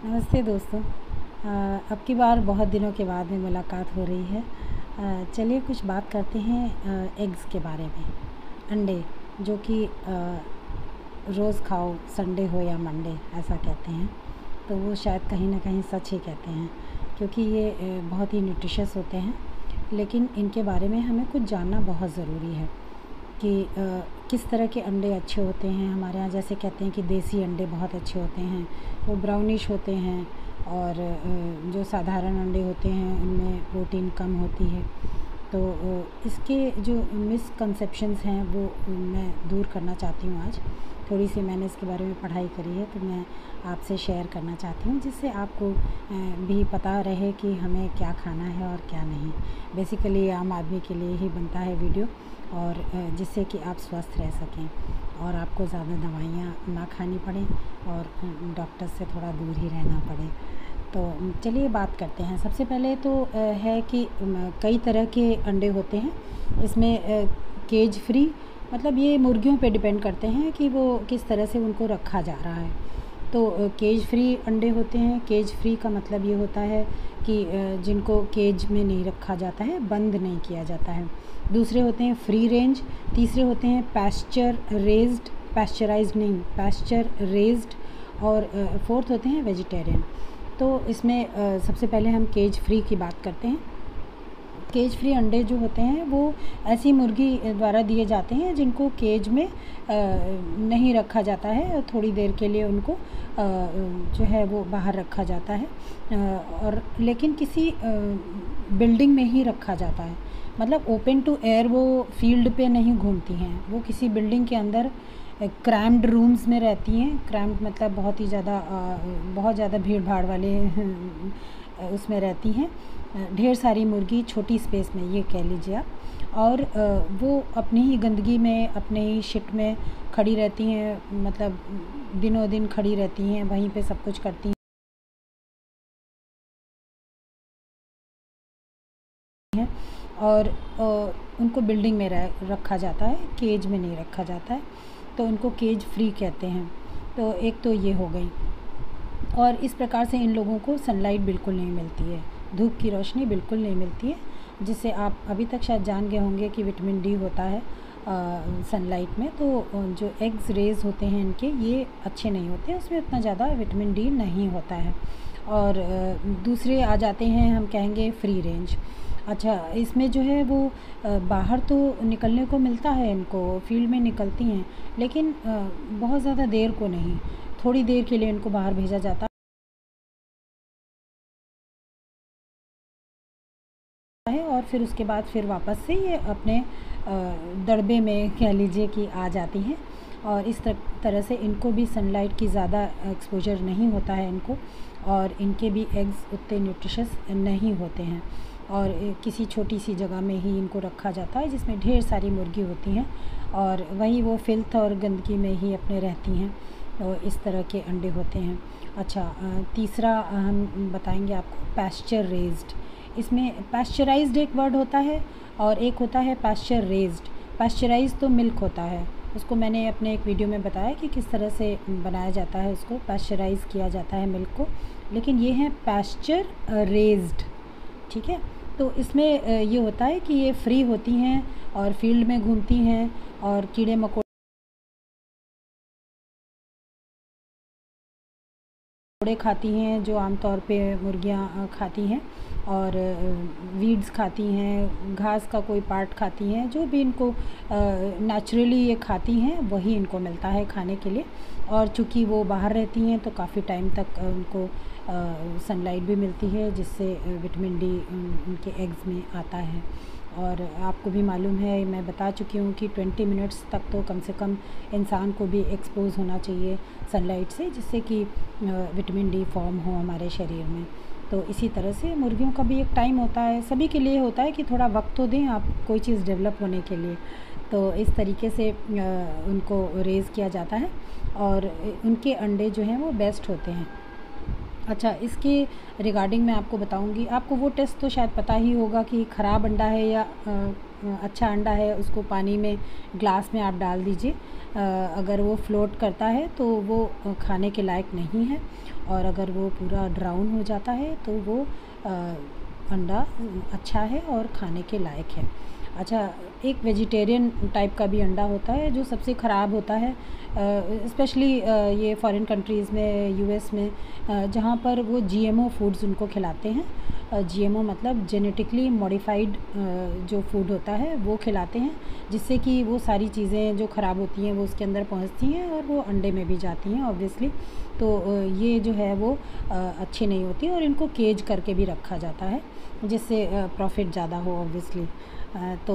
नमस्ते दोस्तों। अब की बार बहुत दिनों के बाद में मुलाकात हो रही है। चलिए कुछ बात करते हैं एग्स के बारे में। अंडे जो कि रोज़ खाओ, संडे हो या मंडे ऐसा कहते हैं, तो वो शायद कहीं ना कहीं सच ही कहते हैं, क्योंकि ये बहुत ही न्यूट्रिशियस होते हैं। लेकिन इनके बारे में हमें कुछ जानना बहुत ज़रूरी है कि किस तरह के अंडे अच्छे होते हैं। हमारे यहाँ जैसे कहते हैं कि देसी अंडे बहुत अच्छे होते हैं, वो ब्राउनिश होते हैं, और जो साधारण अंडे होते हैं उनमें प्रोटीन कम होती है। तो इसके जो मिसकंसेप्शंस हैं वो मैं दूर करना चाहती हूँ। आज थोड़ी सी मैंने इसके बारे में पढ़ाई करी है, तो मैं आपसे शेयर करना चाहती हूँ, जिससे आपको भी पता रहे कि हमें क्या खाना है और क्या नहीं। बेसिकली आम आदमी के लिए ही बनता है वीडियो, और जिससे कि आप स्वस्थ रह सकें और आपको ज़्यादा दवाइयाँ ना खानी पड़ें और डॉक्टर से थोड़ा दूर ही रहना पड़े। तो चलिए बात करते हैं। सबसे पहले तो है कि कई तरह के अंडे होते हैं। इसमें केज फ्री, मतलब ये मुर्गियों पे डिपेंड करते हैं कि वो किस तरह से उनको रखा जा रहा है। तो केज फ्री अंडे होते हैं। केज फ्री का मतलब ये होता है कि जिनको केज में नहीं रखा जाता है, बंद नहीं किया जाता है। दूसरे होते हैं फ्री रेंज। तीसरे होते हैं पैस्चर रेज्ड, पैस्चराइज्ड नहीं, पैस्चर रेज्ड। और फोर्थ होते हैं वेजिटेरियन। तो इसमें सबसे पहले हम केज फ्री की बात करते हैं। केज फ्री अंडे जो होते हैं वो ऐसी मुर्गी द्वारा दिए जाते हैं जिनको केज में नहीं रखा जाता है। थोड़ी देर के लिए उनको जो है वो बाहर रखा जाता है, और लेकिन किसी बिल्डिंग में ही रखा जाता है। मतलब ओपन टू एयर वो फील्ड पे नहीं घूमती हैं, वो किसी बिल्डिंग के अंदर क्रैम्ड रूम्स में रहती हैं। क्रैम्ड मतलब बहुत ज़्यादा भीड़ भाड़ वाले उसमें रहती हैं। ढेर सारी मुर्गी छोटी स्पेस में, ये कह लीजिए आप। और वो अपनी ही गंदगी में, अपने ही शिट में खड़ी रहती हैं, मतलब दिनों दिन खड़ी रहती हैं, वहीं पे सब कुछ करती हैं। और उनको बिल्डिंग में रखा जाता है, केज में नहीं रखा जाता है, तो उनको केज फ्री कहते हैं। तो एक तो ये हो गई। और इस प्रकार से इन लोगों को सनलाइट बिल्कुल नहीं मिलती है, धूप की रोशनी बिल्कुल नहीं मिलती है, जिससे आप अभी तक शायद जान गए होंगे कि विटामिन डी होता है सनलाइट में। तो जो एग्स रेज होते हैं इनके, ये अच्छे नहीं होते, उसमें उतना ज़्यादा विटामिन डी नहीं होता है। और दूसरे आ जाते हैं, हम कहेंगे फ्री रेंज। अच्छा, इसमें जो है वो बाहर तो निकलने को मिलता है, इनको फील्ड में निकलती हैं, लेकिन बहुत ज़्यादा देर को नहीं, थोड़ी देर के लिए इनको बाहर भेजा जाता है, और फिर उसके बाद फिर वापस से ये अपने दड़बे में कह लीजिए कि आ जाती हैं। और इस तरह से इनको भी सनलाइट की ज़्यादा एक्सपोजर नहीं होता है इनको, और इनके भी एग्स उतने न्यूट्रिशियस नहीं होते हैं। और किसी छोटी सी जगह में ही इनको रखा जाता है जिसमें ढेर सारी मुर्गी होती हैं, और वही वो फिल्थ और गंदगी में ही अपने रहती हैं। तो इस तरह के अंडे होते हैं। अच्छा, तीसरा हम बताएंगे आपको पैस्चर रेज्ड। इसमें पैस्चराइज्ड एक वर्ड होता है, और एक होता है पैस्चर रेज्ड। पैस्चराइज्ड तो मिल्क होता है, उसको मैंने अपने एक वीडियो में बताया कि किस तरह से बनाया जाता है, उसको पैस्चराइज़ किया जाता है मिल्क को। लेकिन ये है पैस्चर रेज्ड, ठीक है। तो इसमें ये होता है कि ये फ्री होती हैं और फील्ड में घूमती हैं, और कीड़े मकोड़े खाती हैं जो आमतौर पे मुर्गियाँ खाती हैं, और वीड्स खाती हैं, घास का कोई पार्ट खाती हैं, जो भी इनको नेचुरली ये खाती हैं वही इनको मिलता है खाने के लिए। और चूँकि वो बाहर रहती हैं तो काफ़ी टाइम तक उनको सनलाइट भी मिलती है, जिससे विटामिन डी उनके एग्स में आता है। और आपको भी मालूम है, मैं बता चुकी हूँ कि 20 मिनट्स तक तो कम से कम इंसान को भी एक्सपोज होना चाहिए सनलाइट से, जिससे कि विटामिन डी फॉर्म हो हमारे शरीर में। तो इसी तरह से मुर्गियों का भी एक टाइम होता है, सभी के लिए होता है कि थोड़ा वक्त तो दें आप कोई चीज़ डेवलप होने के लिए। तो इस तरीके से उनको रेज़ किया जाता है, और उनके अंडे जो हैं वो बेस्ट होते हैं। अच्छा, इसके रिगार्डिंग मैं आपको बताऊंगी। आपको वो टेस्ट तो शायद पता ही होगा कि ख़राब अंडा है या अच्छा अंडा है। उसको पानी में ग्लास में आप डाल दीजिए, अगर वो फ्लोट करता है तो वो खाने के लायक नहीं है, और अगर वो पूरा ड्राउन हो जाता है तो वो अंडा अच्छा है और खाने के लायक है। अच्छा, एक वेजिटेरियन टाइप का भी अंडा होता है जो सबसे ख़राब होता है, स्पेशली ये फॉरेन कंट्रीज़ में, यूएस में, जहाँ पर वो जीएमओ फूड्स उनको खिलाते हैं। जीएमओ मतलब जेनेटिकली मॉडिफाइड जो फूड होता है वो खिलाते हैं, जिससे कि वो सारी चीज़ें जो ख़राब होती हैं वो उसके अंदर पहुँचती हैं और वो अंडे में भी जाती हैं ऑब्वियसली। तो ये जो है वो अच्छी नहीं होती, और इनको केज करके भी रखा जाता है जिससे प्रॉफिट ज़्यादा हो ऑब्वियसली। तो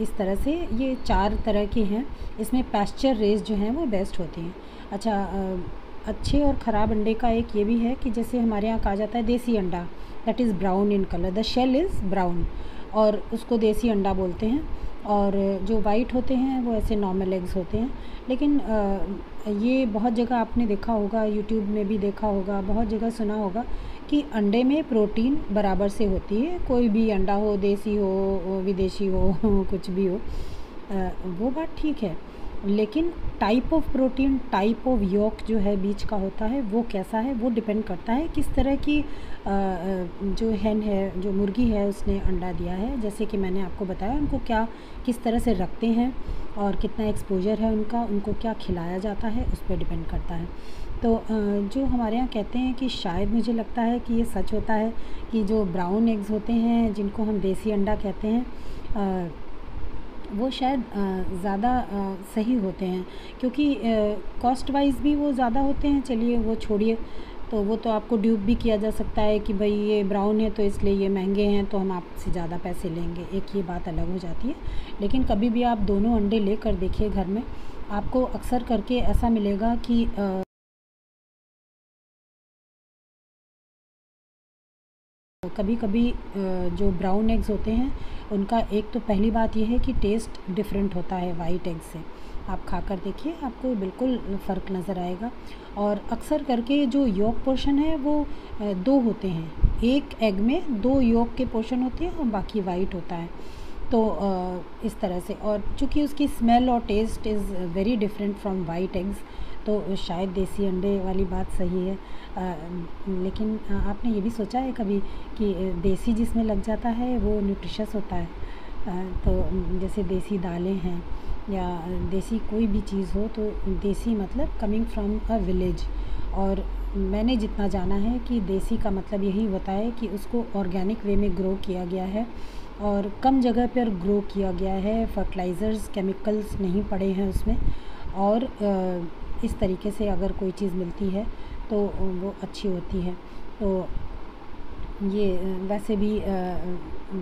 इस तरह से ये 4 तरह के हैं। इसमें पैस्चर रेस जो हैं वो बेस्ट होती हैं। अच्छा, अच्छे और ख़राब अंडे का एक ये भी है कि जैसे हमारे यहाँ कहा जाता है देसी अंडा, that is brown in colour, the shell is brown, और उसको देसी अंडा बोलते हैं। और जो वाइट होते हैं वो ऐसे नॉर्मल एग्स होते हैं। लेकिन ये बहुत जगह आपने देखा होगा, यूट्यूब में भी देखा होगा, बहुत जगह सुना होगा कि अंडे में प्रोटीन बराबर से होती है। कोई भी अंडा हो, देसी हो, विदेशी हो, कुछ भी हो, वो बात ठीक है, लेकिन type of protein, type of York जो है बीच का होता है वो कैसा है, वो डिपेंड करता है किस तरह की जो हैन है, जो मुर्गी है, उसने अंडा दिया है। जैसे कि मैंने आपको बताया उनको क्या किस तरह से रखते हैं और कितना एक्सपोजर है उनका, उनको क्या खिलाया जाता है, उस पर डिपेंड करता है। तो जो हमारे यहाँ कहते हैं कि शायद मुझे लगता है कि ये सच होता है कि जो ब्राउन एग्स होते हैं जिनको हम देसी अंडा कहते हैं, वो शायद ज़्यादा सही होते हैं, क्योंकि कॉस्ट वाइज भी वो ज़्यादा होते हैं। चलिए वो छोड़िए, तो वो तो आपको ड्यूप भी किया जा सकता है कि भाई ये ब्राउन है तो इसलिए ये महंगे हैं तो हम आपसे ज़्यादा पैसे लेंगे, एक ये बात अलग हो जाती है। लेकिन कभी भी आप दोनों अंडे लेकर देखिए घर में, आपको अक्सर करके ऐसा मिलेगा कि कभी कभी जो ब्राउन एग्स होते हैं उनका एक तो पहली बात यह है कि टेस्ट डिफरेंट होता है वाइट एग से। आप खाकर देखिए, आपको बिल्कुल फ़र्क नज़र आएगा। और अक्सर करके जो योक पोर्शन है वो 2 होते हैं, एक एग में 2 योक के पोर्शन होते हैं और बाकी वाइट होता है। तो इस तरह से, और चूँकि उसकी स्मेल और taste is very different from white eggs, तो शायद देसी अंडे वाली बात सही है। लेकिन आपने ये भी सोचा है कभी कि देसी जिसमें लग जाता है वो न्यूट्रिशस होता है? तो जैसे देसी दालें हैं या देसी कोई भी चीज़ हो, तो देसी मतलब कमिंग फ्रॉम अ विलेज। और मैंने जितना जाना है कि देसी का मतलब यही होता है कि उसको ऑर्गेनिक वे में ग्रो किया गया है और कम जगह पर ग्रो किया गया है, फर्टिलाइज़र्स, केमिकल्स नहीं पड़े हैं उसमें, और इस तरीके से अगर कोई चीज़ मिलती है तो वो अच्छी होती है। तो ये वैसे भी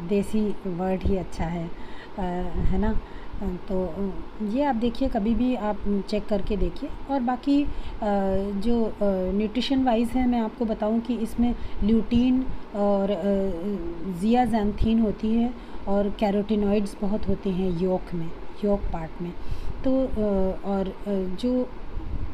देसी वर्ड ही अच्छा है ना? तो ये आप देखिए, कभी भी आप चेक करके देखिए। और बाकी जो न्यूट्रिशन वाइज है, मैं आपको बताऊं कि इसमें ल्यूटीन और ज़ियाज़ैंथीन होती है और कैरोटिनॉइड्स बहुत होते हैं योक में, योक पार्ट में। तो और जो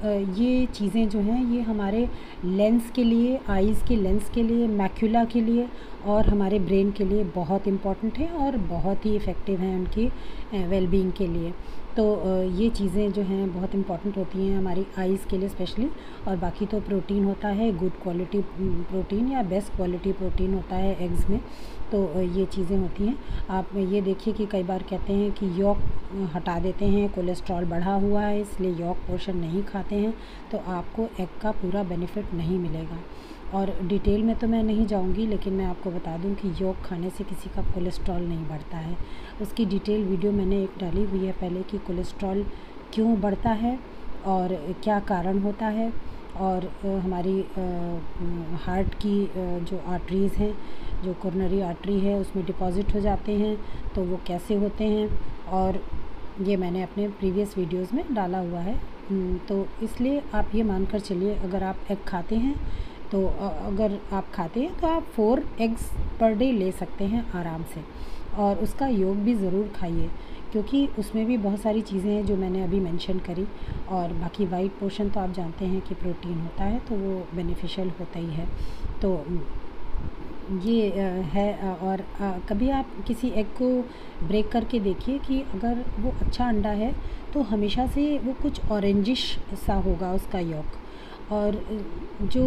ये चीज़ें जो हैं ये हमारे लेंस के लिए, आइज़ के लेंस के लिए, मैक्यूला के लिए और हमारे ब्रेन के लिए बहुत इम्पॉर्टेंट है और बहुत ही इफ़ेक्टिव हैं उनकी वेलबींग के लिए। तो ये चीज़ें जो हैं बहुत इम्पॉर्टेंट होती हैं हमारी आइज़ के लिए स्पेशली। और बाकी तो प्रोटीन होता है, गुड क्वालिटी प्रोटीन या बेस्ट क्वालिटी प्रोटीन होता है एग्स में। तो ये चीज़ें होती हैं। आप ये देखिए कि कई बार कहते हैं कि यॉक हटा देते हैं, कोलेस्ट्रॉल बढ़ा हुआ है इसलिए यॉक पोर्शन नहीं खाते हैं, तो आपको एग का पूरा बेनिफिट नहीं मिलेगा। और डिटेल में तो मैं नहीं जाऊंगी, लेकिन मैं आपको बता दूं कि यॉक खाने से किसी का कोलेस्ट्रॉल नहीं बढ़ता है। उसकी डिटेल वीडियो मैंने एक डाली हुई है पहले कि कोलेस्ट्रॉल क्यों बढ़ता है और क्या कारण होता है, और हमारी हार्ट की जो आर्टरीज़ हैं, जो कोरोनरी आर्टरी है उसमें डिपॉज़िट हो जाते हैं, तो वो कैसे होते हैं, और ये मैंने अपने प्रीवियस वीडियोस में डाला हुआ है। तो इसलिए आप ये मानकर चलिए, अगर आप एग खाते हैं तो अगर आप खाते हैं तो आप 4 एग्स पर डे ले सकते हैं आराम से। और उसका योग भी ज़रूर खाइए, क्योंकि उसमें भी बहुत सारी चीज़ें हैं जो मैंने अभी मेंशन करी। और बाकी वाइट पोर्शन तो आप जानते हैं कि प्रोटीन होता है, तो वो बेनिफिशियल होता ही है। तो ये है। और कभी आप किसी एग को ब्रेक करके देखिए कि अगर वो अच्छा अंडा है तो हमेशा से वो कुछ ऑरेंजिश सा होगा उसका यॉक। और जो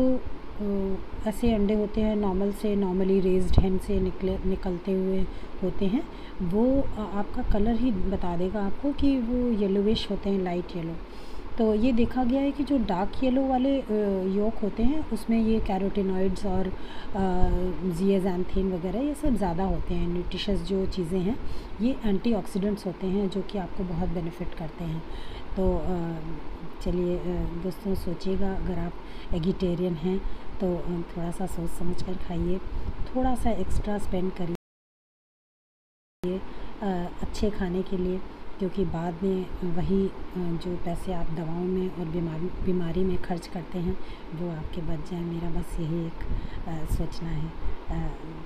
ऐसे अंडे होते हैं नॉर्मली रेज्ड हैन से निकलते हुए होते हैं, वो आपका कलर ही बता देगा आपको कि वो येलोविश होते हैं, लाइट येलो। तो ये देखा गया है कि जो डार्क येलो वाले यॉक होते हैं उसमें ये कैरोटीनॉइड्स और ज़ियाज़ैंथीन वगैरह ये सब ज़्यादा होते हैं। न्यूट्रिशस जो चीज़ें हैं ये एंटीऑक्सीडेंट्स होते हैं जो कि आपको बहुत बेनिफिट करते हैं। तो चलिए दोस्तों, सोचिएगा अगर आप एगिटेरियन हैं तो थोड़ा सा सोच समझ कर खाइए, थोड़ा सा एक्स्ट्रा स्पेंड करिए अच्छे खाने के लिए, क्योंकि बाद में वही जो पैसे आप दवाओं में और बीमारी में खर्च करते हैं वो आपके बच जाए। मेरा बस यही एक सोचना है।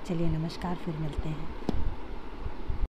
चलिए नमस्कार, फिर मिलते हैं।